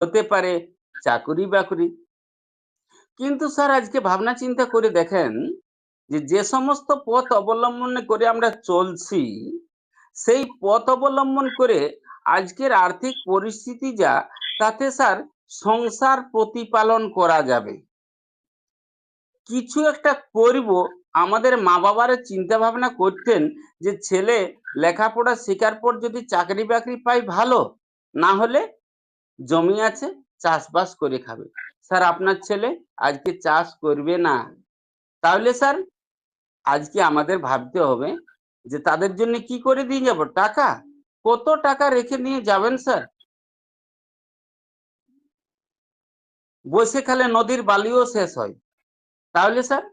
হতে পারে চাকুরি বাকরি। কিন্তু স্যার আজকে ভাবনা চিন্তা করে দেখেন যে সমস্ত পথ অবলম্বন করে আমরা চলছি, সেই পথ অবলম্বন করে আজকের আর্থিক পরিস্থিতি যা, তাতে স্যার সংসার প্রতিপালন করা যাবে। কিছু একটা করব। আমাদের মা বাবারা চিন্তা ভাবনা করতেন যে ছেলে লেখাপড়া শেখার পর যদি চাকরি বাকরি পাই ভালো, না হলে জমি আছে চাষবাস করে খাবে। স্যার আপনার ছেলে আজকে চাষ করবে না, তাহলে স্যার আজকে আমাদের ভাবতে হবে যে তাদের জন্য কি করে দিয়ে যাব টাকা। কত টাকা রেখে নিয়ে যাবেন স্যার? বসে খেলে নদীর বালিও শেষ হয়। তাহলে স্যার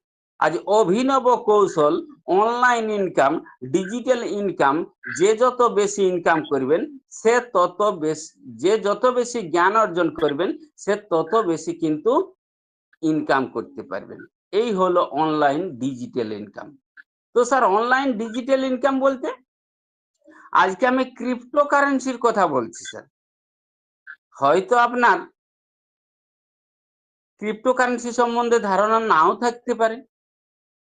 আজ অভিনব কৌশল, অনলাইন ইনকাম, ডিজিটাল ইনকাম, যে যত বেশি ইনকাম করবেন সে তত বেশি, যে যত বেশি জ্ঞান অর্জন করবেন সে তত বেশি কিন্তু ইনকাম করতে পারবেন। এই হলো অনলাইন ডিজিটাল ইনকাম। তো স্যার অনলাইন ডিজিটাল ইনকাম বলতে আজকে আমি ক্রিপ্টোকারেন্সির কথা বলছি স্যার। হয়তো আপনার ক্রিপ্টোকারেন্সি সম্বন্ধে ধারণা নাও থাকতে পারে,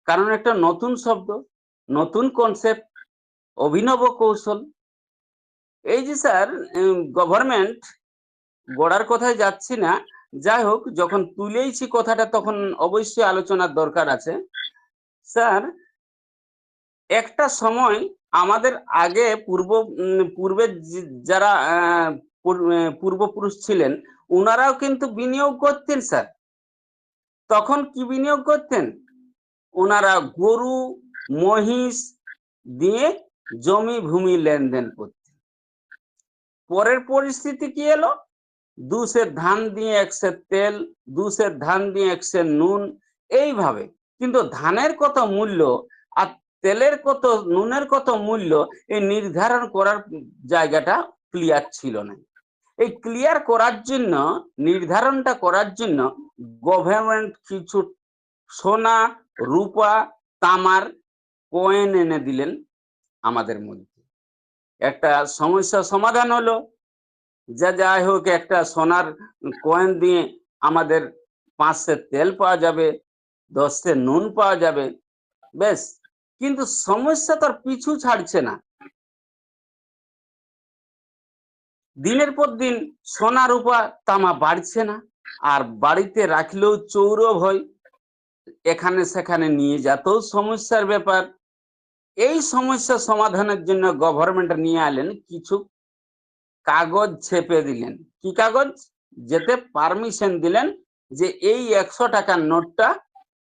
কারণ একটা নতুন শব্দ, নতুন কনসেপ্ট, অভিনব কৌশল। এই যে স্যার গভর্নমেন্ট গড়ার কথায় যাচ্ছি না, যাই হোক যখন তুলেইছি কথাটা তখন অবশ্যই আলোচনার দরকার আছে। স্যার একটা সময় আমাদের আগে পূর্বে যারা পূর্বপুরুষ ছিলেন ওনারাও কিন্তু বিনিয়োগ করতেন স্যার। তখন কি বিনিয়োগ করতেন? ওনারা গরু মহিষ দিয়ে জমি ভূমি লেনদেন করতেন। পরের পরিস্থিতি কি এলো? 2 সের ধান দিয়ে 1 সের তেল, 2 সের ধান দিয়ে 1 সের নুন, এইভাবে। কিন্তু ধানের কত মূল্য আর তেলের কত, নুনের কত মূল্য, এই নির্ধারণ করার জায়গাটা ক্লিয়ার ছিল না। এই ক্লিয়ার করার জন্য, নির্ধারণটা করার জন্য গভর্নমেন্ট কিছু সোনা, রূপা, তামার কয়েন এনে দিলেন আমাদের মধ্যে। একটা সমস্যা সমাধান হলো। যাই হোক, একটা সোনার কয়েন দিয়ে আমাদের 5 সের তেল পাওয়া যাবে, 10 সের নুন পাওয়া যাবে, বেশ। কিন্তু সমস্যা তার পিছু ছাড়ছে না। দিনের পর দিন সোনা রূপা তামা বাড়ছে না, আর বাড়িতে রাখলেও চৌরভ হয়, এখানে সেখানে নিয়ে যেতেও সমস্যার ব্যাপার। এই সমস্যা সমাধানের জন্য গভর্নমেন্ট নিয়ে এলেন কিছু কাগজ ছেপে দিলেন। কি কাগজ? যেতে পারমিশন দিলেন যে এই 100 টাকার নোটটা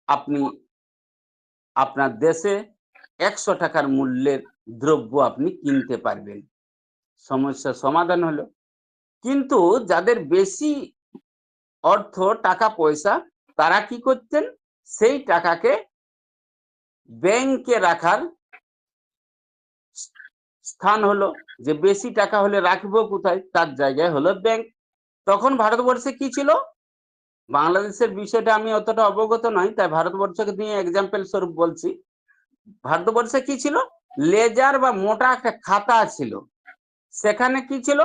আপনি আপনার দেশে 100 টাকার মূল্যের দ্রব্য আপনি কিনতে পারবেন। সমস্যা সমাধান হলো। কিন্তু যাদের বেশি অর্থ, টাকা পয়সা, তারা কি করতেন? সেই টাকাকে ব্যাংকে রাখার স্থান হলো, যে বেশি টাকা হলে রাখবো কোথায়, তার জায়গায় হলো ব্যাংক। তখন ভারতবর্ষে কি ছিল? বাংলাদেশের বিষয়টা আমি অতটা অবগত নই, তাই ভারতবর্ষকে নিয়ে এক্সাম্পল স্বরূপ বলছি। ভারতবর্ষে কি ছিল? লেজার বা মোটা একটা খাতা ছিল। সেখানে কি ছিল?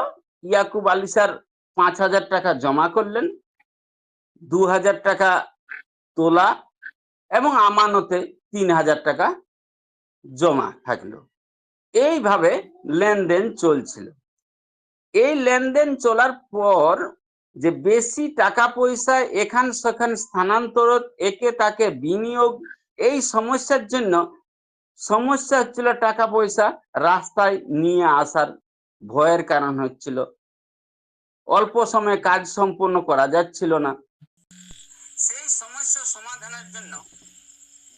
ইয়াকুব আলী স্যার 5,000 টাকা জমা করলেন, 2,000 টাকা তোলা এবং আমানতে 3,000 টাকা জমা থাকলো। এইভাবে লেনদেন চলছিল। এই লেনদেন চলার পর যে বেশি টাকা পয়সা এখান সেখান স্থানান্তর, একে তাকে বিনিয়োগ, এই সমস্যার জন্য সমস্যা হচ্ছিল টাকা পয়সা রাস্তায় নিয়ে আসার ভয়ের কারণ হচ্ছিল। অল্প সময়ে কাজ সম্পন্ন করা যাচ্ছিল না। সেই সমস্যা সমাধানের জন্য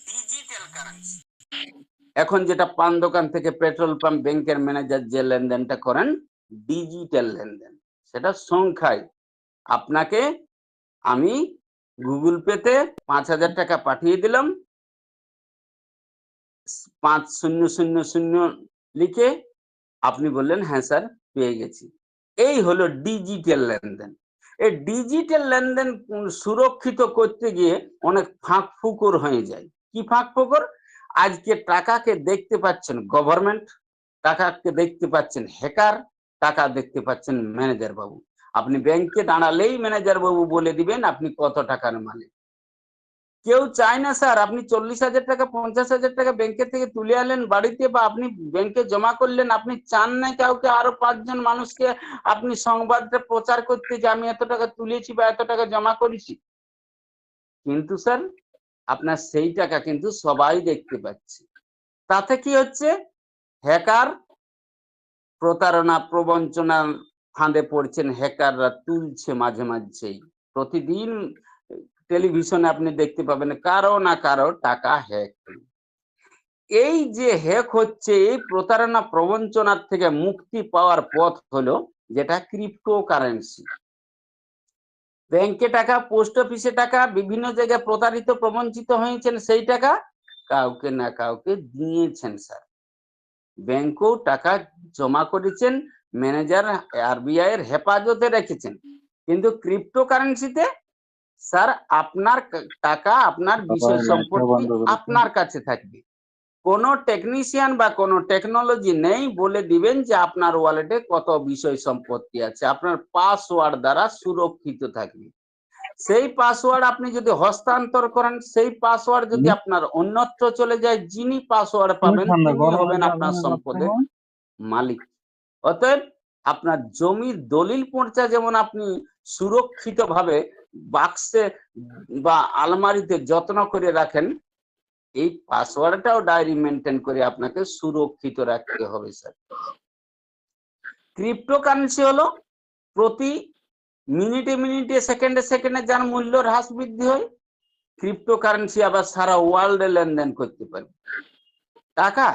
ডিজিটাল কারেন্সি, এখন যেটা পান দোকান থেকে পেট্রোল পাম্প, ব্যাংকের ম্যানেজার যে লেনদেনটা করেন, ডিজিটাল লেনদেন, সেটা সংখ্যায় আপনাকে আমি গুগল পেতে 5,000 টাকা পাঠিয়ে দিলাম, 5000 লিখে আপনি বললেন হ্যাঁ স্যার পেয়ে গেছি। এই হলো ডিজিটাল লেনদেন। এই ডিজিটাল লেনদেন সুরক্ষিত করতে গিয়ে অনেক ফাঁক ফুকর হয়ে যায়। কি ফাঁক ফুকর? আজকে টাকাকে দেখতে পাচ্ছেন গভর্নমেন্ট, টাকাকে দেখতে পাচ্ছেন হ্যাকার, টাকা দেখতে পাচ্ছেন ম্যানেজার বাবু। আপনি ব্যাংকে দাঁড়ালেই ম্যানেজার বাবু বলে দিবেন আপনি কত টাকার মালিক। কেউ চায় না স্যার আপনি 40,000 টাকা 50,000 টাকা ব্যাংকের থেকে তুলে আনলেন বাড়িতে বা আপনি ব্যাংকে জমা করলেন, আপনি চান না কাউকে আরো 5 জন মানুষকে আপনি সংবাদটা প্রচার করতে যে আমি এত টাকা তুলেছি বা এত টাকা জমা করেছি। কিন্তু স্যার আপনার সেই টাকা কিন্তু সবাই দেখতে পাচ্ছে। তাতে কি হচ্ছে? হ্যাকার প্রতারণা প্রবঞ্চনার ফাঁদে পড়ছেন, হ্যাকাররা তুলছে মাঝে মাঝেই। প্রতিদিন টেলিভিশনে আপনি দেখতে পাবেন কারো না কারো টাকা হ্যাক। এই যে হ্যাক হচ্ছে, এই প্রতারণা প্রবঞ্চনার থেকে মুক্তি পাওয়ার পথ হলো যেটা ক্রিপ্টোকারেন্সি। ব্যাংকে টাকা, পোস্ট অফিসে টাকা, বিভিন্ন জায়গায় প্রতারিত প্রবঞ্চিত হয়েছেন, সেই টাকা কাউকে না কাউকে দিয়েছেন স্যার। ব্যাংকেও টাকা জমা করেছেন, ম্যানেজার আরবিআই এর হেফাজতে রেখেছেন। কিন্তু ক্রিপ্টোকারেন্সিতে স্যার আপনার টাকা, আপনার বিষয় সম্পত্তি আপনার কাছে থাকবে। কোনো টেকনিশিয়ান বা কোনো টেকনোলজি নেই বলে দিবেন যে আপনার ওয়ালেটে কত বিষয় সম্পত্তি আছে। আপনার পাসওয়ার্ড দ্বারা সুরক্ষিত থাকবে। সেই পাসওয়ার্ড আপনি যদি হস্তান্তর করেন, সেই পাসওয়ার্ড যদি আপনার অন্যত্র চলে যায়, যিনি পাসওয়ার্ড পাবেন তিনি হবেন আপনার সম্পদের মালিক। অতএব আপনার জমির দলিল পর্চা যেমন আপনি সুরক্ষিতভাবে বাক্সে বা আলমারিতে যত্ন করে রাখেন, এই পাসওয়ার্ডটাও ডায়েরি মেনটেন করে আপনাকে সুরক্ষিত রাখতে হবে স্যার। ক্রিপ্টোকারেন্সি হলো প্রতি মিনিটে মিনিটে, সেকেন্ডে সেকেন্ডে যার মূল্য হ্রাস বৃদ্ধি হয়। ক্রিপ্টোকারেন্সি আবার সারা ওয়ার্ল্ডে লেনদেন করতে পারে। টাকা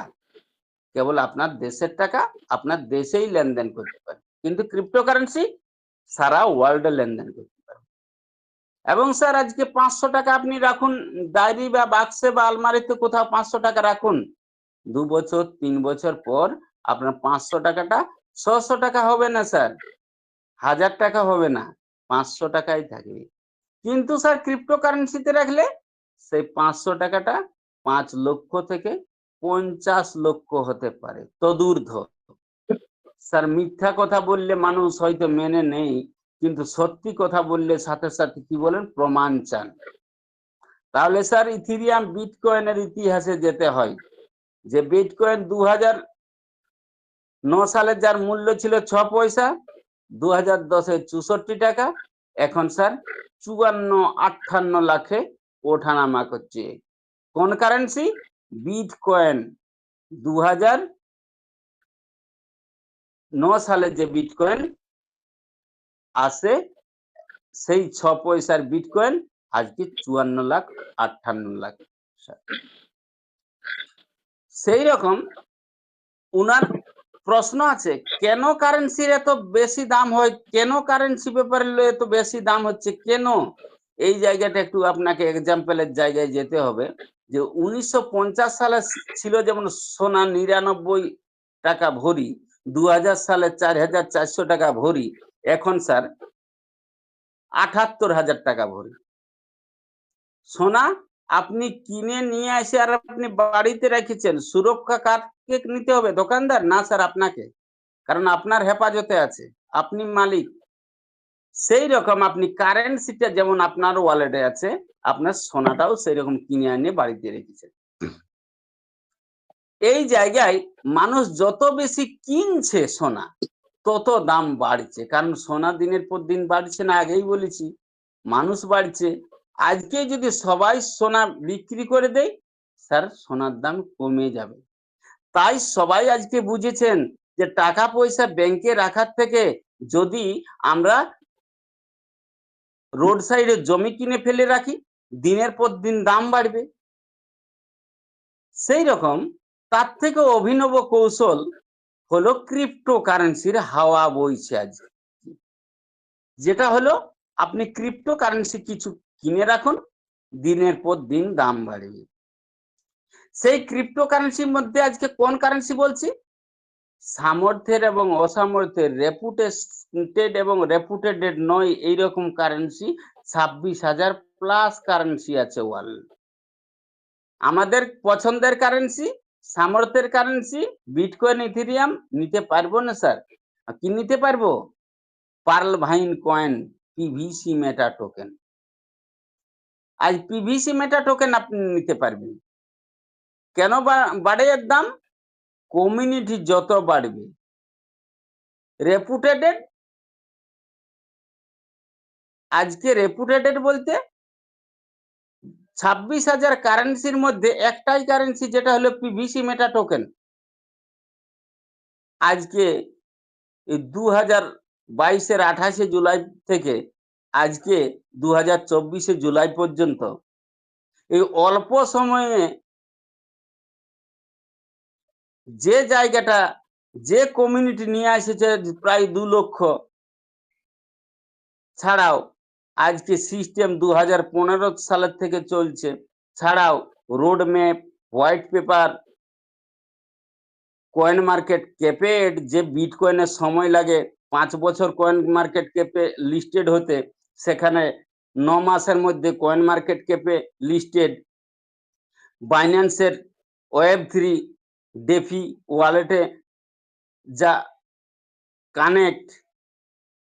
কেবল আপনার দেশের টাকা আপনার দেশেই লেনদেন করতে পারে, কিন্তু ক্রিপ্টোকারেন্সি সারা ওয়ার্ল্ডে লেনদেন করতে পারে। এবং স্যার আজকে 500 টাকা আপনি রাখুন ডায়েরি বা বাক্সে বা আলমারিতে, কোথাও 500 টাকা রাখুন। 2 বছর 3 বছর পর আপনার 500 টাকাটা 600 টাকা হবে না স্যার, 1000 টাকা হবে না, 500 টাকাই থাকবে। কিন্তু স্যার ক্রিপ্টোকারেন্সিতে রাখলে সেই 500 টাকাটা 5 লক্ষ থেকে 50 লক্ষ হতে পারে, তদূর্ধ্ব। স্যার মিথ্যা কথা বললে মানুষ হয়তো মেনে নেই, কিন্তু সত্যি কথা বললে সাথে সাথে কি বলেন, প্রমাণ চান। তাহলে স্যার ইথিরিয়াম বিটকয়েনের ইতিহাসে যেতে হয়, যে বিটকয়েন 2009 সালে যার মূল্য ছিল 6 পয়সা, 2010-এ 64 টাকা, এখন স্যার 54-58 লাখে ওঠানামা করছে। কোন কারেন্সি? বিটকয়েন। 2009 সালে যে বিটকয়েন আসে, সেই 6 পয়সার বিটকয়েন আজকে 54-58 লাখ। সেই রকম উনার প্রশ্ন আছে, কেন কারেন্সির এত বেশি দাম হয়, কেন কারেন্সি ব্যাপারে এত বেশি দাম হচ্ছে, কেন? এই জায়গাটা একটু আপনাকে এক্সাম্পলের জায়গায় যেতে হবে। যে 1950 সালে ছিল যেমন সোনা 99 টাকা ভরি, 2000 সালে 4400 টাকা ভরি, এখন স্যার 78,000 টাকা ভরি। সোনা আপনি কিনে নিয়ে এসে আর আপনি বাড়িতে রেখেছেন, সুরক্ষা কাকে নিতে হবে? দোকানদার? না স্যার, আপনাকে। কারণ আপনার হেফাজতে আছে, আপনি মালিক। সেই রকম আপনি কারেন্সিটা যেমন আপনার ওয়ালেটে আছে, আপনার সোনাটাও সেই রকম কিনে এনে বাড়িতে রেখেছেন। এই জায়গায় মানুষ যত বেশি কিনছে সোনা, তত দাম বাড়ছে। কারণ সোনা দিনের পর দিন বাড়ছে না, আগেই বলেছি, মানুষ বাড়ছে। আজকে যদি সবাই সোনা বিক্রি করে দেয়, স্যার সোনার দাম কমে যাবে। তাই সবাই আজকে বুঝেছেন যে টাকা পয়সা ব্যাংকে রাখার থেকে যদি আমরা রোড সাইডে জমি কিনে ফেলে রাখি, দিনের পর দিন দাম বাড়বে। সেই রকম তার থেকে অভিনব কৌশল হলো ক্রিপ্টোকারেন্সির হাওয়া বইছে আজকে। যেটা হলো আপনি ক্রিপ্টোকারেন্সি কিছু কিনে রাখুন, দিনের পর দিন দাম বাড়বে। সেই ক্রিপ্টোকারেন্সির মধ্যে আজকে কোন কারেন্সি বলছি? সামর্থ্যের এবং অসামর্থ্যের, রেপুটেড এবং রেপুটেড নয়, এইরকম কারেন্সি 26,000 প্লাস কারেন্সি আছে ওয়ার্ল্ড। আমাদের পছন্দের কারেন্সি, সামর্থ্যের কারেন্সি বিটকয়েন, ইথেরিয়াম নিতে পারবো না স্যার? কি নিতে পারবো? পার্ল ভাইন কয়েন পিভিসি মেটা টোকেন। আজ পিভিসি মেটা টোকেন আপনি নিতে পারবেন। কেন বাড়ে এর দাম? কমিউনিটি যত বাড়বে, রেপুটেটেড, আজকে রেপুটেটেড বলতে 26,000 কারেন্সির মধ্যে একটাই কারেন্সি যেটা হলো পিভিসি মেটা টোকেন। আজকে 2022-এর 28শে জুলাই থেকে আজকে 2024-এ জুলাই পর্যন্ত এই অল্প সময়ে যে জায়গাটা, যে কমিউনিটি নিয়ে এসেছে প্রায় 2 লক্ষ, ছাড়াও আজকে সিস্টেম 2015 সালের থেকে চলছে, ছাড়াও road map, white paper, coin market capped, যে বিটকয়েনের সময় লাগে 5 বছর কয়েন মার্কেট ক্যাপে লিস্টেড হতে, সেখানে 9 মাসের মধ্যে কয়েন মার্কেট ক্যাপে লিস্টেড। বাইন্যান্সের ওয়েব3 ডেফি ওয়ালেটে যা কানেক্ট,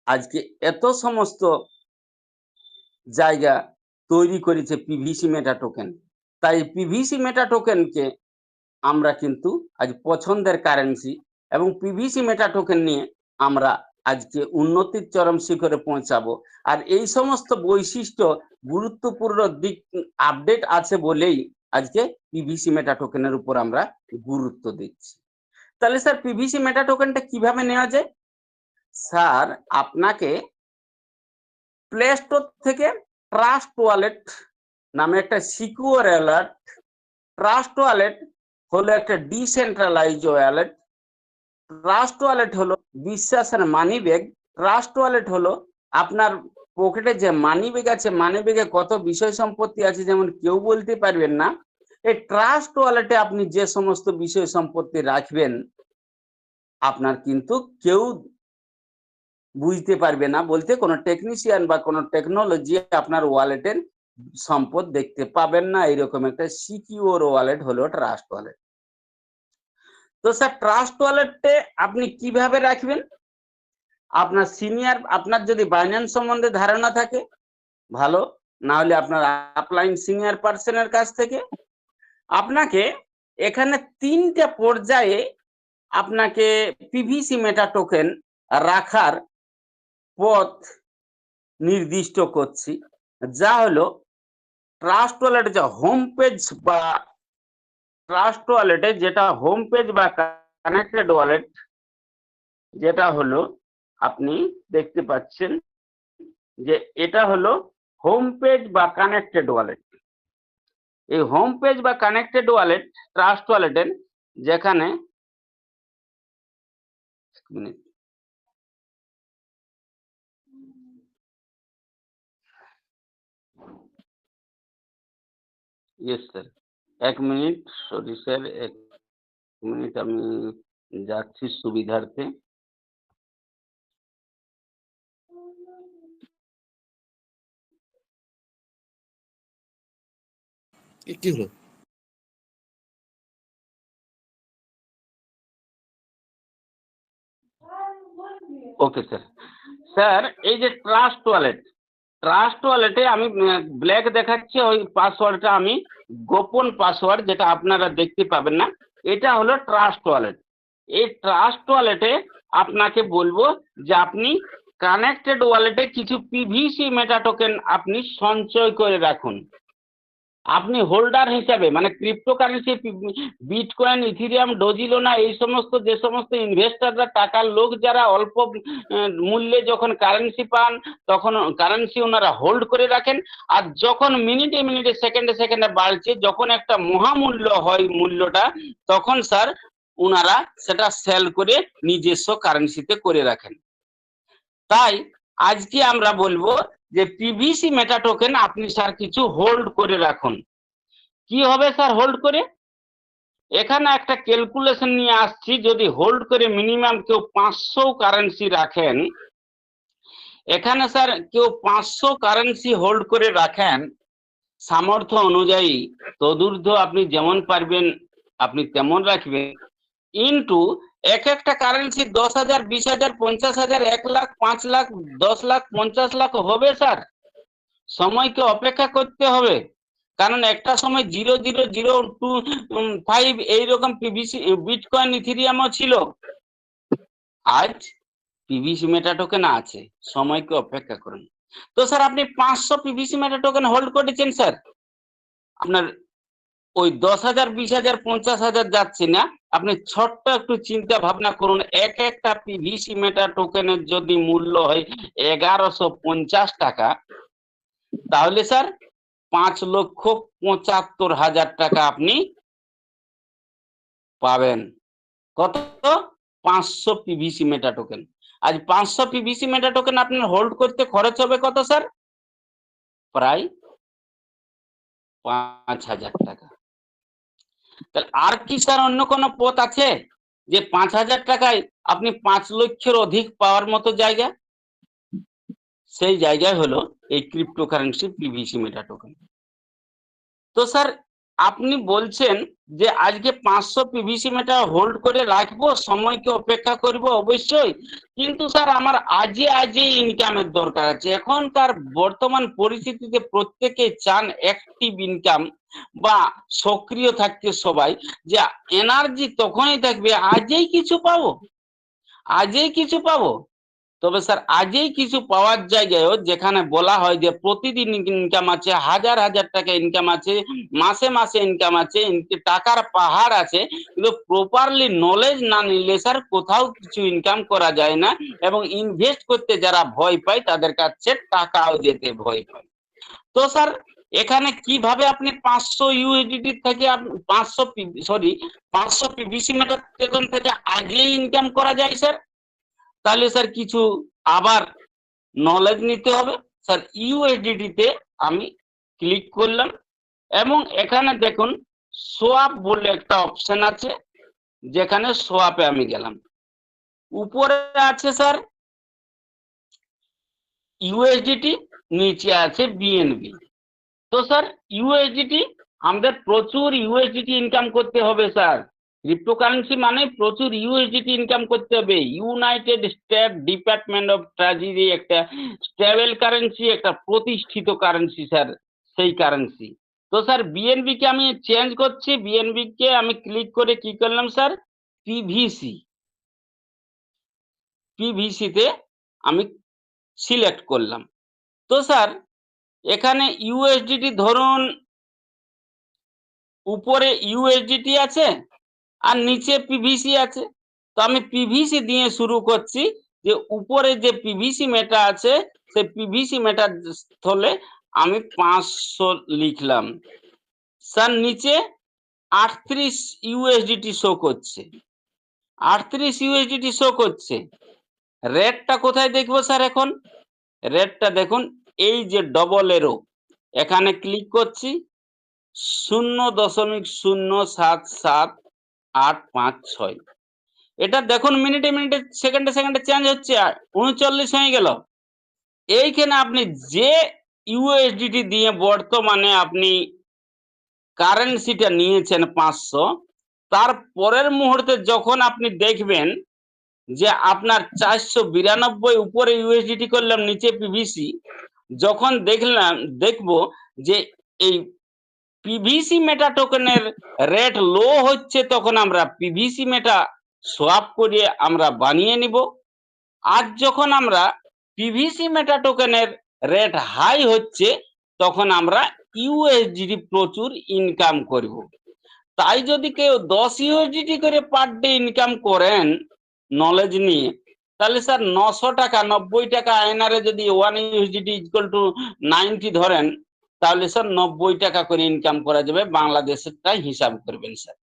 আজকে এত সমস্ত জায়গা তৈরি করেছে পিভিসি মেটা টোকেন। তাই পিভিসি মেটা টোকেনকে আমরা কিন্তু আজ পছন্দের কারেন্সি, এবং পিভিসি মেটা টোকেন নিয়ে আমরা আজকে উন্নতির চরম শিখরে পৌঁছাবো। আর এই সমস্ত বৈশিষ্ট্য গুরুত্বপূর্ণ দিক আপডেট আছে বলেই আজকে পিভিসি মেটা টোকেনের উপর আমরা গুরুত্ব দিচ্ছি। তাহলে স্যার পিভিসি মেটা টোকেনটা কিভাবে নেওয়া যায়? স্যার আপনাকে প্লে স্টোর থেকে ট্রাস্ট ওয়ালেট নামে একটা সিকিউর ওয়ালেট, ট্রাস্ট ওয়ালেট হলো একটা ডিসেন্ট্রালাইজ ওয়ালেট, ট্রাস্ট ওয়ালেট হলো বিশ্বাসের মানি ব্যাগ, ট্রাস্ট ওয়ালেট হলো আপনার পকেটে যে মানি ব্যাগ আছে, মানি ব্যাগে কত বিষয় সম্পত্তি আছে যেমন কেউ বলতে পারবেন না। এই ট্রাস্ট ওয়ালেটে আপনি যে সমস্ত বিষয় সম্পত্তি রাখবেন আপনার কিন্তু কেউ বুঝতে পারবে না, বলতে কোনো টেকনিশিয়ান বা কোনো টেকনোলজি আপনার ওয়ালেটের সম্পদ দেখতে পাবেন না। এরকম একটা সিকিউর ওয়ালেট হলো ট্রাস্ট ওয়ালেট। তো স্যার ট্রাস্ট ওয়ালেটে আপনি কিভাবে রাখবেন? আপনার সিনিয়র, আপনার যদি বাইন্যান্স সম্বন্ধে ধারণা থাকে ভালো, না হলে আপনার আপলাইন সিনিয়র পার্সনের কাছ থেকে। আপনাকে এখানে 3টে পর্যায়ে আপনাকে পিভিসি মেটা টোকেন রাখার পথ নির্দিষ্ট করছি, যা হলো ট্রাস্ট ওয়ালেট, যা হোম পেজ বা ট্রাস্ট ওয়ালেটে যেটা হোম পেজ বা কানেক্টেড ওয়ালেট, যেটা হলো আপনি দেখতে পাচ্ছেন যে এটা হলো হোম পেজ বা কানেক্টেড ওয়ালেট। এই হোম পেজ বা কানেক্টেড ওয়ালেট ট্রাস্ট ওয়ালেটের, যেখানে yes sir, 1 minute, sorry sir, 1 minute আমি যাচ্ছি সুবিধার্থে। কি হলো? Okay sir. স্যার এই যে ট্রাস্ট ওয়ালেটে আমি ব্ল্যাক দেখাচ্ছে, ওই পাসওয়ার্ডটা আমি গোপন পাসওয়ার্ড, যেটা আপনারা দেখতে পাবেন না। এটা হলো ট্রাস্ট ওয়ালেট। এই ট্রাস্ট ওয়ালেটে আপনাকে বলবো যে আপনি কানেক্টেড ওয়ালেটে কিছু পিভিসি মেটা টোকেন আপনি সঞ্চয় করে রাখুন। আপনি হোল্ডার হিসাবে, মানে ক্রিপ্টোকারেন্সি, বিটকয়েন, ইথিরিয়াম, ডোজিলোনা, এই সমস্ত যে সমস্ত ইনভেস্টররা, টাকার লোক যারা অল্প মূল্যে যখন কারেন্সি পান তখন কারেন্সি ওনারা হোল্ড করে রাখেন। আর যখন মিনিটে মিনিটে, সেকেন্ডে সেকেন্ডে বাড়ছে, যখন একটা মহামূল্য হয় মূল্যটা, তখন স্যার ওনারা সেটা সেল করে নিজস্ব কারেন্সিতে করে রাখেন। তাই আজকে আমরা বলবো যে পিভিসি মেটা টোকেন আপনি স্যার কিছু হোল্ড করে রাখুন। কি হবে স্যার হোল্ড করে? এখানে একটা ক্যালকুলেশন নিয়ে আসছি, যদি হোল্ড করে মিনিমাম কেউ 500 কারেন্সি রাখেন, এখানে স্যার কেউ 500 কারেন্সি হোল্ড করে রাখেন, সামর্থ্য অনুযায়ী তদূর্ধ্ব আপনি যেমন পারবেন আপনি তেমন রাখবেন, ইনটু এক একটা কারেন্সি 10,000, 20,000, 50,000, 1 লাখ, 5 লাখ, 10 লাখ, 50 লাখ হবে স্যার। সময়কে অপেক্ষা করতে হবে, কারণ একটা সময় 0.002 এইরকম পিভিসি বিটকয়েন ইথেরিয়ামও ছিল। আজ পিভিসি মেটা টোকেন আছে, সময়কে অপেক্ষা করুন। তো স্যার আপনি 500 পিভিসি মেটা টোকেন হোল্ড করেছেন স্যার, আপনার ওই 10,000, 20,000, 50,000 যাচ্ছে না। আপনি ছোট্ট একটু চিন্তা ভাবনা করুন, এক একটা পিভিসি মেটা টোকেনের যদি মূল্য হয় 1150 টাকা, তাহলে স্যার 5,75,000 টাকা আপনি পাবেন। কত? 500 পিভিসি মেটা টোকেন। আজ 500 পিভিসি মেটা টোকেন আপনার হোল্ড করতে খরচ হবে কত স্যার? প্রায় 5,000 টাকা। তাহলে আর কি স্যার অন্য কোনো পথ আছে যে 5,000 টাকায় আপনি 5 লক্ষের অধিক পাওয়ার মতো জায়গা? সেই জায়গায় হলো এই ক্রিপ্টোকারেন্সি পিভিসি মেটা টোকেন। তো স্যার আপনি বলছেন যে আজকে 500 পিভিসি মেটা হোল্ড করে রাখবো, সময়কে অপেক্ষা করব অবশ্যই, কিন্তু স্যার আমার আজই ইনকামের দরকার আছে। এখনকার বর্তমান পরিস্থিতিতে প্রত্যেকে চান অ্যাক্টিভ ইনকাম বা সক্রিয় থাকতে সবাই, যে এনার্জি তখনই থাকবে আজই কিছু পাবো, আজই কিছু পাবো। তবে স্যার আজই কিছু পাওয়ার জায়গায়ও যেখানে বলা হয় যে প্রতিদিন ইনকাম আছে, হাজার হাজার টাকা ইনকাম আছে, মাসে মাসে ইনকাম আছে, টাকার পাহাড় আছে, কিন্তু প্রপারলি নলেজ না নিলে স্যার কোথাও কিছু ইনকাম করা যায় না, এবং ইনভেস্ট করতে যারা ভয় পায় তাদের কাছে টাকাও যেতে ভয় পায়। তো স্যার এখানে কিভাবে আপনি 500 ইউএসডিটি থেকে 500 পিভিসি মেটার থেকে আজই ইনকাম করা যায় স্যার? তাহলে স্যার কিছু আবার নলেজ নিতে হবে। স্যার ইউএসডিটি তে আমি ক্লিক করলাম এবং এখানে দেখুন সোয়াপ বলে একটা অপশন আছে, যেখানে সোয়াপে আমি গেলাম। উপরে আছে স্যার ইউএসডিটি, নিচে আছে বিএনবি। তো স্যার ইউএসডিটি, আমাদের প্রচুর ইউএসডিটি ইনকাম করতে হবে স্যার। ক্রিপ্টোকারেন্সি মানে প্রচুর ইউএসডিটি ইনকাম করতে হবে। United state department of treasury একটা স্টেবল কারেন্সি, একটা প্রতিষ্ঠিত কারেন্সি স্যার, সেই কারেন্সি। তো স্যার বিএনবি কে আমি চেঞ্জ করছি, বিএনবি কে আমি ক্লিক করে কি করলাম স্যার, পিভিসি, পিভিসি তে আমি সিলেক্ট করলাম। তো স্যার এখানে ইউএসডিটি ধরুন উপরে ইউএসডিটি আছে আর নিচে পিভিসি আছে। তো আমি পিভিসি দিয়ে শুরু করছি, যে উপরে যে পিভিসি মেটা আছে সেই পিভিসি মেটার স্থলে আমি 500 লিখলাম। স্যার নিচে 38 ইউএসডিটি শো করছে, 38 ইউএসডিটি শো করছে। রেটটা কোথায় দেখবো স্যার এখন? রেটটা দেখুন এই যে ডবল এরো, এখানে ক্লিক করছি, 0.0778556। এটা দেখুন মিনিটে মিনিটে সেকেন্ডে সেকেন্ডে চেঞ্জ হচ্ছে, 39 হয়ে গেল। এইখানে আপনি যে ইউএসডিটি দিয়ে বর্তমানে আপনি কারেন্সিটা নিয়েছেন 500, তার পরের মুহূর্তে যখন আপনি দেখবেন যে আপনার 492 উপরে ইউএসডিটি করলাম, নিচে পিভিসি, যখন দেখবো যে এই পিভিসি মেটা টোকেনের রেট লো হচ্ছে, তখন আমরা পিভিসি মেটা সোয়াপ করে আমরা বানিয়ে নিব। আর যখন আমরা পিভিসি মেটা টোকেনের রেট হাই হচ্ছে, তখন আমরা ইউএসডিটি প্রচুর ইনকাম করব। তাই যদি কেউ 10 ইউএসডিটি করে পার ডে ইনকাম করেন নলেজ নিয়ে, তাহলে স্যার 900 টাকা, 90 টাকা আয়নারে যদি 1 ইউএসডিটি ইকুয়াল টু 90 ধরেন, তাহলে স্যার 90 টাকা করে ইনকাম করা যাবে। বাংলাদেশেরটাই হিসাব করবেন স্যার।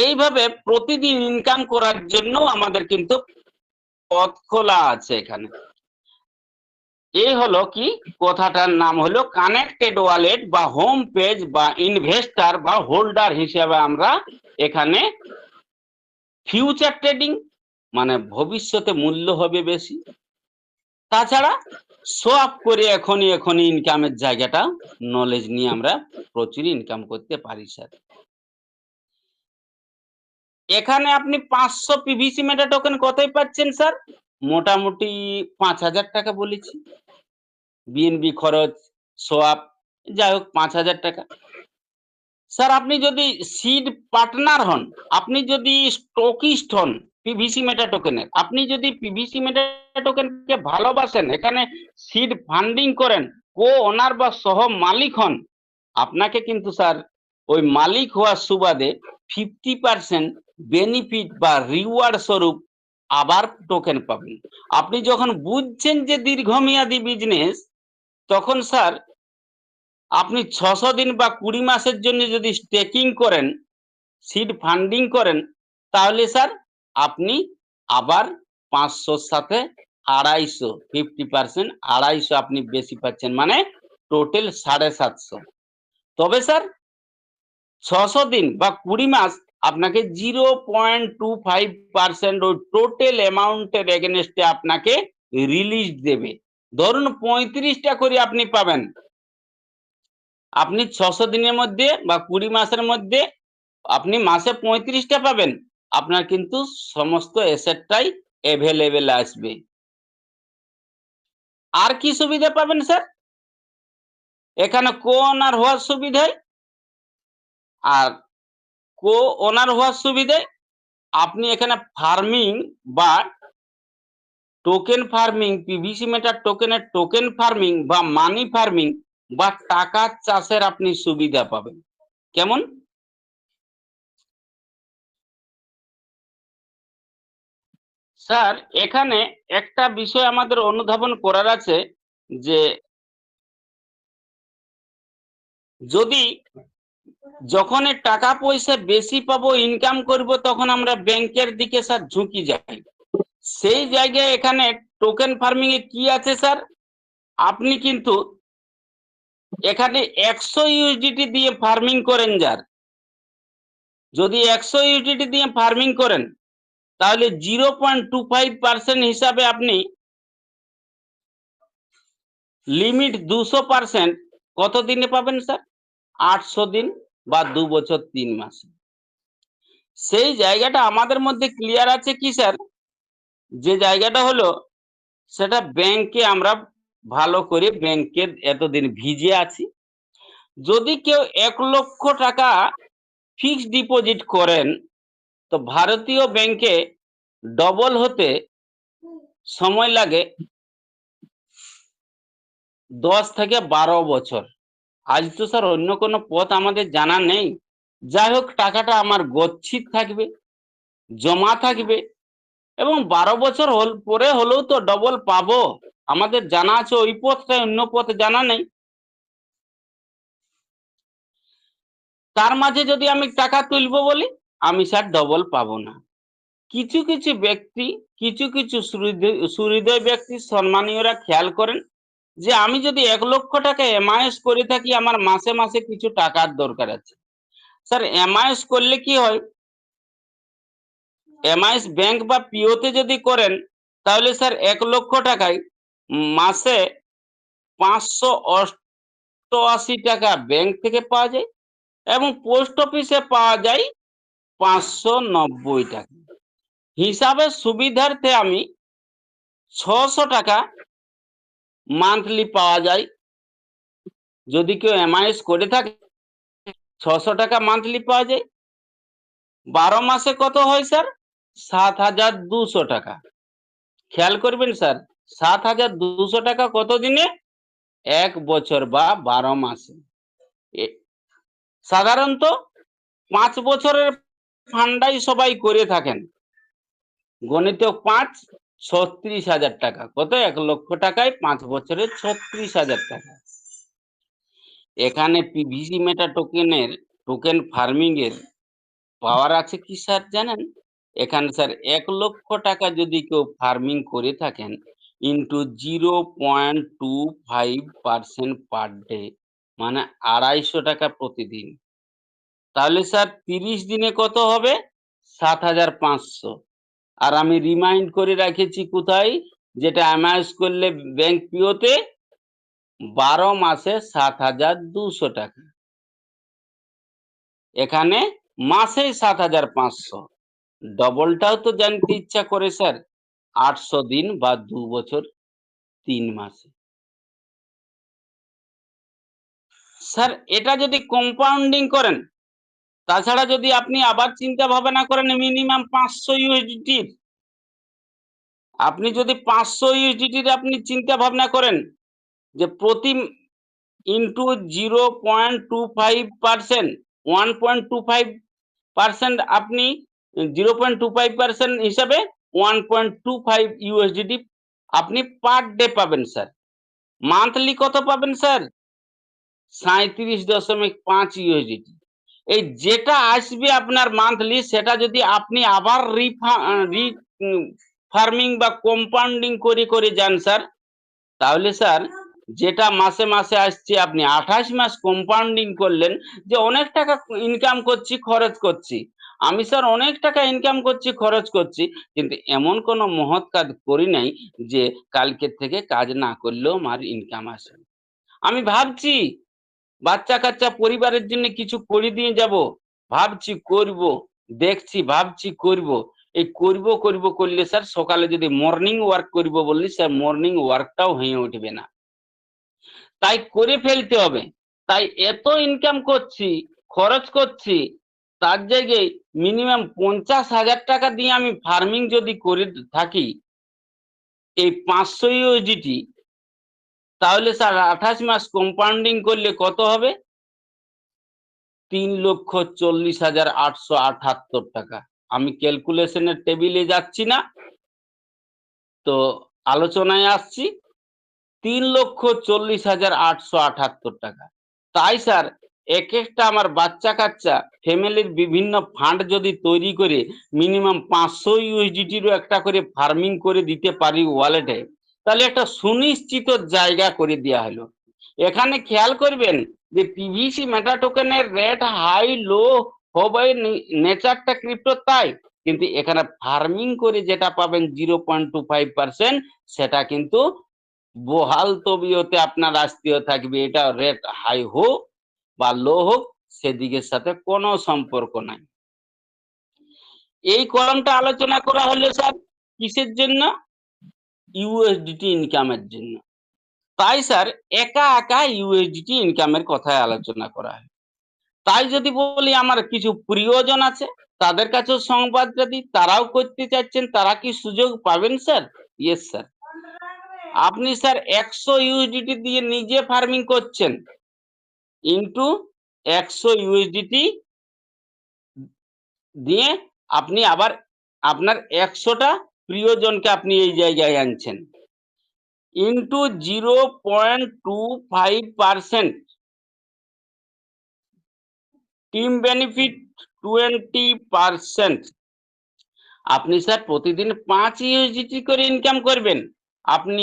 এইভাবে প্রতিদিন ইনকাম করার জন্য আমাদের কিন্তু পথ খোলা আছে এখানে। এই হলো কি, কথাটার নাম হলো কানেক্টেড ওয়ালেট বা হোম পেজ বা ইনভেস্টার বা হোল্ডার হিসেবে আমরা এখানে ফিউচার ট্রেডিং, মানে ভবিষ্যতে মূল্য হবে বেশি। তাছাড়া সোয়াপ করে এখনই ইনকামের জায়গাটা নলেজ নিয়ে আমরা প্রচুর ইনকাম করতে পারি স্যার। এখানে আপনি 500 পিভিসি মেটা টোকেন কতই পাচ্ছেন স্যার? মোটামুটি 5,000 টাকা বলেছি। বিএনবি খরচ, সোয়াপ, যাই হোক 5,000 টাকা। স্যার আপনি যদি সিড পার্টনার হন, আপনি যদি স্টকিস্ট হন পিভিসি মেটা টোকেনের, আপনি যদি পিভিসি মেটা টোকেনকে ভালোবাসেন, এখানে সিড ফান্ডিং করেন, কো ওনার বা সহ মালিক হন, আপনাকে কিন্তু স্যার ওই মালিক হওয়ার সুবাদে 50% বেনিফিট বা রিওয়ার্ড স্বরূপ আবার টোকেন পাবেন। আপনি যখন বুঝছেন যে দীর্ঘমেয়াদী বিজনেস, তখন স্যার আপনি 600 দিন বা 20 মাসের জন্য যদি স্টেকিং করেন, সিড ফান্ডিং করেন, তাহলে স্যার আপনি আবার 500-র সাথে 250, 50% 250 আপনি বেশি পাচ্ছেন, মানে টোটাল 750। তবে স্যার 600 দিন বা 20 মাস আপনাকে 0.25% ওই টোটাল অ্যামাউন্টের এগেনস্টে আপনাকে রিলিজ দেবে। ধরুন 35টা করে আপনি পাবেন। আপনি 600 দিনের মধ্যে বা 20 মাসের মধ্যে আপনি মাসে 35টা পাবেন। আপনার কিন্তু সমস্ত অ্যাসেটটাই এভেলেবেল আসবে। আর কি সুবিধা পাবেন স্যার? এখানে কো ওনার হওয়ার সুবিধায়, আর কো ওনার হওয়ার সুবিধায় আপনি এখানে ফার্মিং বা টোকেন ফার্মিং, পিভিসি মেটার টোকেনের টোকেন ফার্মিং বা মানি ফার্মিং বা টাকা চাষের আপনি সুবিধা পাবেন। কেমন? স্যার এখানে একটা বিষয় আমাদের অনুধাবন করার আছে যে যদি যখন টাকা পয়সা বেশি পাবো, ইনকাম করব, তখন আমরা ব্যাংকের দিকে স্যার ঝুঁকি যাই। সেই জায়গায় এখানে টোকেন ফার্মিং এ কি আছে স্যার? আপনি কিন্তু এখানে 100 ইউএসডিটি দিয়ে ফার্মিং করেন, যার যদি 100 ইউএসডিটি দিয়ে ফার্মিং করেন, তাহলে 0.25% হিসাবে আপনি লিমিট 200% কত দিনে পাবেন স্যার? 800 দিন বা 2 বছর 3 মাস। সেই জায়গাটা আমাদের মধ্যে ক্লিয়ার আছে কি স্যার? যে জায়গাটা হলো সেটা ব্যাংকে আমরা ভালো করে ব্যাংকের এতদিন ভিজে আছি। যদি কেউ 1 লক্ষ টাকা ফিক্সড ডিপোজিট করেন, তো ভারতীয় ব্যাংকে ডবল হতে সময় লাগে 10 থেকে 12 বছর। আজ তো স্যার অন্য কোনো পথ আমাদের জানা নেই। যাই হোক, টাকাটা আমার গচ্ছিত থাকবে, জমা থাকবে, এবং 12 বছর পরে হলেও তো ডবল পাবো। আমাদের জানা আছে ওই পথটা, অন্য পথ জানা নেই। তার মাঝে যদি আমি টাকা তুলবো বলি, আমি স্যার ডবল পাবো না। কিছু কিছু ব্যক্তি, কিছু কিছু সুহৃদয় ব্যক্তি, সম্মানীয়রা খেয়াল করেন যে আমি যদি 1 লক্ষ টাকা এমআইএস করে থাকি, আমার মাসে মাসে কিছু টাকার দরকার আছে। স্যার এমআইএস করলে কি হয়? এমআইএস ব্যাংক বা পিওতে যদি করেন, তাহলে স্যার 1 লক্ষ টাকায় মাসে 588 টাকা ব্যাংক থেকে পাওয়া যায়, এবং পোস্ট অফিসে পাওয়া যায় 590 টাকা। হিসাবের সুবিধার্থে আমি 600 টাকা মান্থলি পাওয়া যায়। যদি কেউ এমআইএস করে থাকে 600 টাকা মান্থলি পাওয়া যায়। 12 মাসে কত হয় স্যার? 7,200 টাকা। খেয়াল করবেন স্যার, 7,200 টাকা কত দিনে? 1 বছর বা 12 মাসে। সাধারণত 5 বছরের ফান্ডাই সবাই করে থাকেন। গণিত 5, 36,000 টাকা। কত? 1 লক্ষ টাকায় 5 বছরে 36,000 টাকা। এখানে পিভিসি মেটা টোকেনের টোকেন ফার্মিং এর পাওয়ার আছে কি স্যার জানেন? এখানে স্যার 1 লক্ষ টাকা যদি কেউ ফার্মিং করে থাকেন, ইনটু 0.25% পার ডে, মানে 250 টাকা প্রতিদিন। তাহলে স্যার 30 দিনে কত হবে? 7,500। আর আমি রিমাইন্ড করে রেখেছি কোথায়? যেটা এমআইএস করলে ব্যাংক পিওতে 12 মাসে 7,200 টাকা। এখানে মাসে 7,500। ডবলটাও তো জানতে ইচ্ছা করে স্যার। 800 দিন বা 2 বছর 3 মাসে। স্যার এটা যদি কম্পাউন্ডিং করেন, তাছাড়া যদি আপনি আবার চিন্তা ভাবনা করেন মিনিমাম 500 ইউএসডিটির, আপনি যদি 500 ইউএসডিটির আপনি চিন্তা ভাবনা করেন যে প্রতি ইনটু 0.25%, 1.25% আপনি 0.25% হিসাবে 1.25 ইউএসডিটি আপনি পার ডে পাবেন স্যার। মান্থলি কত পাবেন স্যার? 37.5 ইউএসডিটি। এই যেটা আসবে আপনার মান্থলি সেটা যদি আপনি আবার ফার্মিং বা কম্পাউন্ডিং করে যান স্যার, তাহলে স্যার যেটা মাসে মাসে আসছে আপনি 28 মাস কম্পাউন্ডিং করলেন, যে অনেক টাকা ইনকাম করছি খরচ করছি। আমি স্যার অনেক টাকা ইনকাম করছি খরচ করছি, কিন্তু এমন কোনো মহৎ কাজ করি নাই যে কালকের থেকে কাজ না করলেও আমার ইনকাম আসে। আমি ভাবছি বাচ্চা-কাচ্চা পরিবারের জন্য কিছু করে দিয়ে যাব। ভাবছি করব, দেখছি, ভাবছি করব। এই করব করলে স্যার সকালে যদি মর্নিং ওয়ার্ক করব বললি স্যার মর্নিং ওয়ার্কটাও হয়ে উঠবে না। তাই করে ফেলতে হবে। তাই এত ইনকাম করছি, খরচ করছি, তার জায়গায় মিনিমাম 50,000 টাকা দিয়ে আমি ফার্মিং যদি করে থাকি, এই 500 ইউএসডিটি, তাহলে স্যার 28 মাস কম্পাউন্ডিং করলে কত হবে? 3,40,878 টাকা। আমি ক্যালকুলেশনের টেবিলে যাচ্ছি না, তো আলোচনায় আসছি। 3,40,878 টাকা। তাই স্যার একেকটা আমার বাচ্চা-কাচ্চা ফ্যামিলির বিভিন্ন ফান্ড যদি তৈরি করে মিনিমাম 500 ইউএসডিটিরও একটা করে ফার্মিং করে দিতে পারি ওয়ালেটে, তাহলে একটা সুনিশ্চিত জায়গা করে দেয়া হলো। এখানে খেয়াল করবেন যে পিভিসি মেটা টোকেনের রেট হাই লো হবে নেচারটা ক্রিপ্টো তাই, কিন্তু এখানে ফার্মিং করে যেটা পাবেন 0.25% সেটা কিন্তু বহাল তবিয়তে আপনার রাষ্ট্রীয় থাকবে। এটা রেট হাই হোক বা লো হোক সেদিকের সাথে কোনো সম্পর্ক নাই। এই কলামটা আলোচনা করা হলো স্যার কিসের জন্য? ইউএসডিটি ইনকামের জন্য। তাই স্যার একা একা ইউএসডিটি ইনকামের কথায় আলোচনা করা হয়। তাই যদি বলি আমার কিছু প্রিয়জন আছে, তাদের কাছেও সংবাদটা দিই, তারাও করতে চাচ্ছেন, তারা কি সুযোগ পাবেন স্যার? Yes sir. আপনি স্যার 100 ইউএসডিটি দিয়ে নিজে ফার্মিং করছেন, ইনটু 100 ইউএসডিটি দিয়ে আপনি আবার আপনার 100টা প্রিয়জনকে আপনি এই জায়গায় আনছেন, ইনটু 0.25%, টিম বেনিফিট 20%। আপনি স্যার প্রতিদিন 5 ইউএসডিটি করে ইনকাম করবেন। আপনি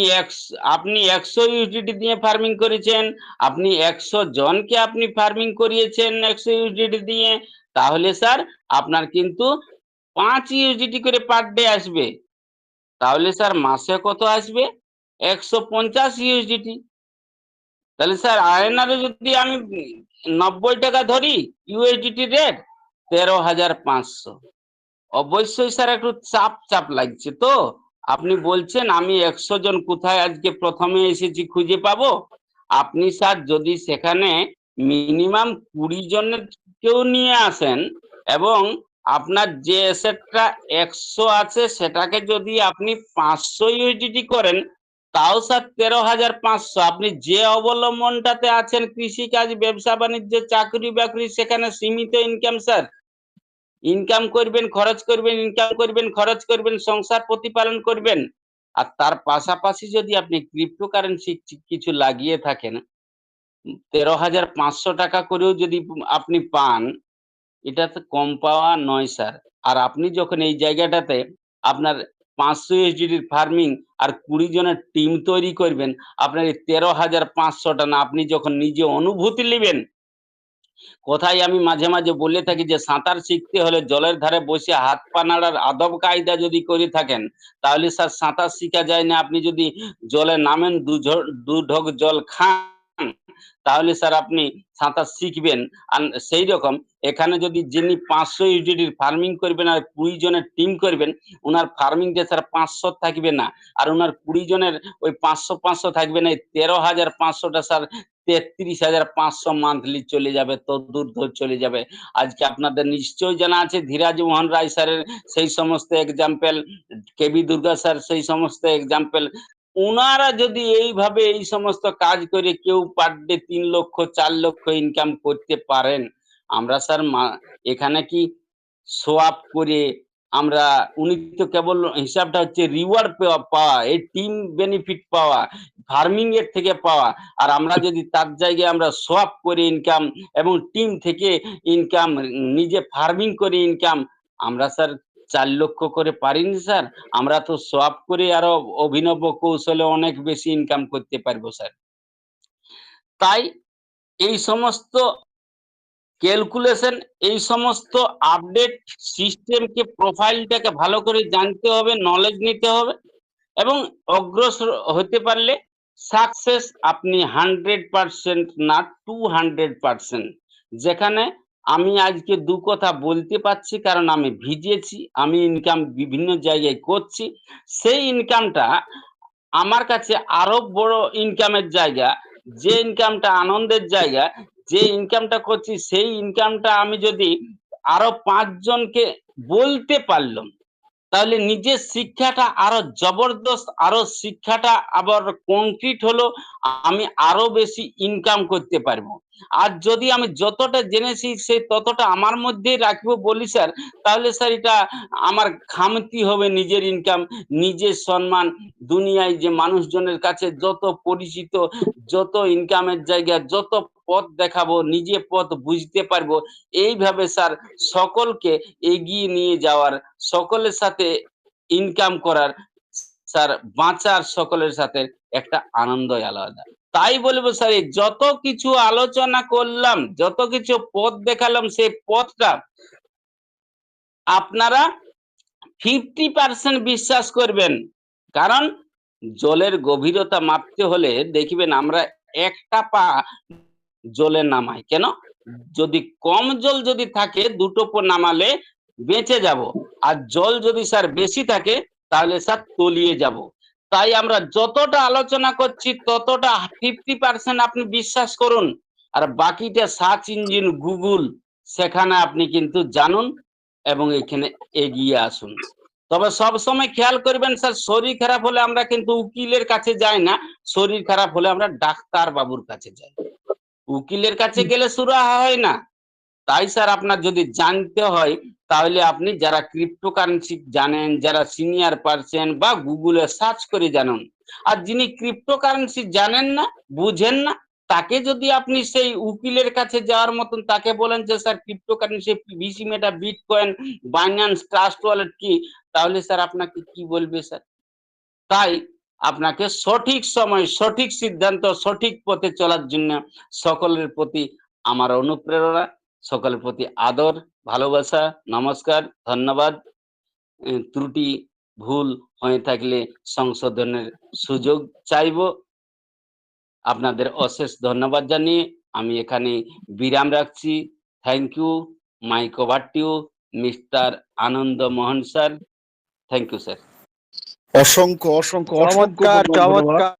100 ইউএসডিটি দিয়ে ফার্মিং করেছেন, আপনি 100 জনকে আপনি ফার্মিং করিয়েছেন 100 ইউএসডিটি দিয়ে, তাহলে স্যার আপনার কিন্তু 5 ইউএসডিটি করে পার ডে আসবে। তাহলে স্যার মাসে কত আসবে? 150 ইউএসডিটি। তাহলে স্যার আয়নারে যদি আমি 90 টাকা ধরি ইউএসডিটি রেট 13,500। অবশ্যই স্যার একটু চাপ লাগছে তো। আপনি বলছেন আমি 100 জন কোথায় আজকে প্রথমে এসেছি খুঁজে পাবো। আপনি স্যার যদি সেখানে মিনিমাম 20 জনের কেউ নিয়ে আসেন এবং আপনার যে অ্যাসেটটা 100 আছে সেটাকে যদি আপনি 500 ইউএসডিটি করেন, তাও স্যার 13,500। আপনি যে অবলম্বনটাতে আছেন কৃষিকাজ, ব্যবসা বাণিজ্য, চাকরি বাকরি, সেখানে সীমিত ইনকাম স্যার। ইনকাম করবেন, খরচ করবেন, ইনকাম করবেন, খরচ করবেন, সংসার প্রতিপালন করবেন। আর তার পাশাপাশি যদি আপনি ক্রিপ্টোকারেন্সি কিছু লাগিয়ে থাকেন, 13,500 টাকা করেও যদি আপনি পান, এটা তো কম পাওয়া নয় স্যার। আর আপনি যখন এই জায়গাটাতে আপনার 500 ইউএসডিটির ফার্মিং আর 20 জনের টিম তৈরি করবেন, আপনার এই 13,500 টা না, আপনি যখন নিজে অনুভূতি নিবেন, কথায় আমি মাঝে মাঝে বলে থাকি যে সাঁতার শিখতে হলে জলের ধারে বসে হাত পা নাড়ার আদব কায়দা যদি করে থাকেন, তাহলে স্যার সাঁতার শিখা যায় না। আপনি যদি জলে নামেন, দু ঢোক জল খান, তাহলে স্যার আপনি সাঁতার শিখবেন। আর সেই রকম এখানে যদি যিনি 500 ইউডিডির ফার্মিং করবেন আর 20 জনের টিম করবেন, উনার ফার্মিংটা স্যার 500 থাকবে না। আর উনার 20 জনের ওই 500 থাকবে না। এই 13,500টা স্যার 33,500 মান্থলি চলে যাবে, তদ্দূর চলে যাবে। আজকে আপনাদের নিশ্চয়ই জানা আছে ধীরাজ মোহন রায় স্যারের সেই সমস্ত এক্সাম্পল, কেবি দুর্গা স্যার সেই সমস্ত এক্সাম্পল। উনারা যদি এইভাবে এই সমস্ত কাজ করে কেউ পার ডে 3 লক্ষ 4 লক্ষ ইনকাম করতে পারেন, আমরা স্যার এখানে কি শো আপ করে আমরা, উনি তো কেবল হিসাবটা হচ্ছে রিওয়ার্ড পাওয়া, এই টিম বেনিফিট পাওয়া, ফার্মিং এর থেকে পাওয়া। আর আমরা যদি তার জায়গায় আমরা শো আপ করে ইনকাম এবং টিম থেকে ইনকাম, নিজে ফার্মিং করে ইনকাম, আমরা স্যার 4 লক্ষ করে পারিনি স্যার। আমরা তো শো আপ করে আরো অভিনব কৌশলে অনেক বেশি ইনকাম করতে পারবো স্যার। তাই এই সমস্ত ক্যালকুলেশন, এই সমস্ত আপডেট সিস্টেমকে, প্রোফাইলটাকে ভালো করে জানতে হবে, নলেজ নিতে হবে এবং অগ্রসর হতে পারলে সাকসেস আপনি 100% না 200%। যেখানে আমি আজকে দু কথা বলতে পারছি কারণ আমি ভিজেছি, আমি ইনকাম বিভিন্ন জায়গায় করছি। সেই ইনকামটা আমার কাছে আরো বড় ইনকামের জায়গা, যে ইনকামটা আনন্দের জায়গা, যে ইনকামটা করছি সেই ইনকামটা আমি যদি আরো 5 জনকে বলতে পারলাম, তাহলে নিজের শিক্ষাটা আরো জবরদস্ত, আরো শিক্ষাটা আবার কংক্রিট হলো, আমি আরো বেশি ইনকাম করতে পারবো। আর যদি আমি যতটা জেনেছি সে ততটা আমার মধ্যেই রাখবো বলি স্যার, তাহলে স্যার এটা আমার খামতি হবে নিজের ইনকাম, নিজের সম্মান, দুনিয়ায় যে মানুষজনের কাছে যত পরিচিত, যত ইনকামের জায়গা, যত পথ দেখাবো, নিজে পথ বুঝতে পারবো। এইভাবে স্যার সকলকে এগিয়ে নিয়ে যাওয়ার, সকলের সাথে ইনকাম করার, স্যার বাঁচার সকলের সাথে একটা আনন্দই আলাদা। তাই বলবো স্যার যত কিছু আলোচনা করলাম, যত কিছু পথ দেখালাম, সেই পথটা আপনারা 50% বিশ্বাস করবেন। কারণ জলের গভীরতা মাপতে হলে দেখবেন আমরা একটা পা জলে নামাই কেন? যদি কম জল যদি থাকে 2 টোপো নামালে বেঁচে যাব। আর জল যদি স্যার বেশি থাকে তাহলে স্যার তলিয়ে যাব। তাই আমরা যতটা আলোচনা করছি ততটা 50% আপনি বিশ্বাস করুন। আর বাকিটা সার্চ ইঞ্জিন গুগল, সেখানে আপনি কিন্তু জানুন এবং এখানে এগিয়ে আসুন। তবে সবসময় খেয়াল করবেন স্যার, শরীর খারাপ হলে আমরা কিন্তু উকিলের কাছে যাই না, শরীর খারাপ হলে আমরা ডাক্তার বাবুর কাছে যাই। উকিলের কাছে গেলে সুরাহা হয় না। তাই স্যার আপনার যদি জানতে হয় তাহলে আপনি যারা ক্রিপ্টোকারেন্সি জানেন, যারা সিনিয়র পারসন বা গুগলে সার্চ করে জানুন। আর যিনি ক্রিপ্টোকারেন্সি জানেন না, বুঝেন না, তাকে যদি আপনি সেই উকিলের কাছে যাওয়ার মতন তাকে বলেন যে স্যার ক্রিপ্টোকারেন্সি, ভিসি মেটা, বিটকয়েন, বাইন্যান্স, ট্রাস্ট ওয়ালেট কি, তাহলে স্যার আপনাকে কি বলবে স্যার? তাই আপনাকে সঠিক সময়, সঠিক সিদ্ধান্ত, সঠিক পথে চলার জন্য সকলের প্রতি আমার অনুপ্রেরণা, সকলের প্রতি আদর, ভালোবাসা, নমস্কার, ধন্যবাদ। ত্রুটি ভুল হয়ে থাকলে সংশোধনের সুযোগ চাইবো। আপনাদের অশেষ ধন্যবাদ জানিয়ে আমি এখানে বিরাম রাখছি। Thank you. Mike over to you, mister Anand Mohan sir. Thank you sir. অসংখ্য অসংখ্য অসংখ্য চমৎকার ধন্যবাদ। চমৎকার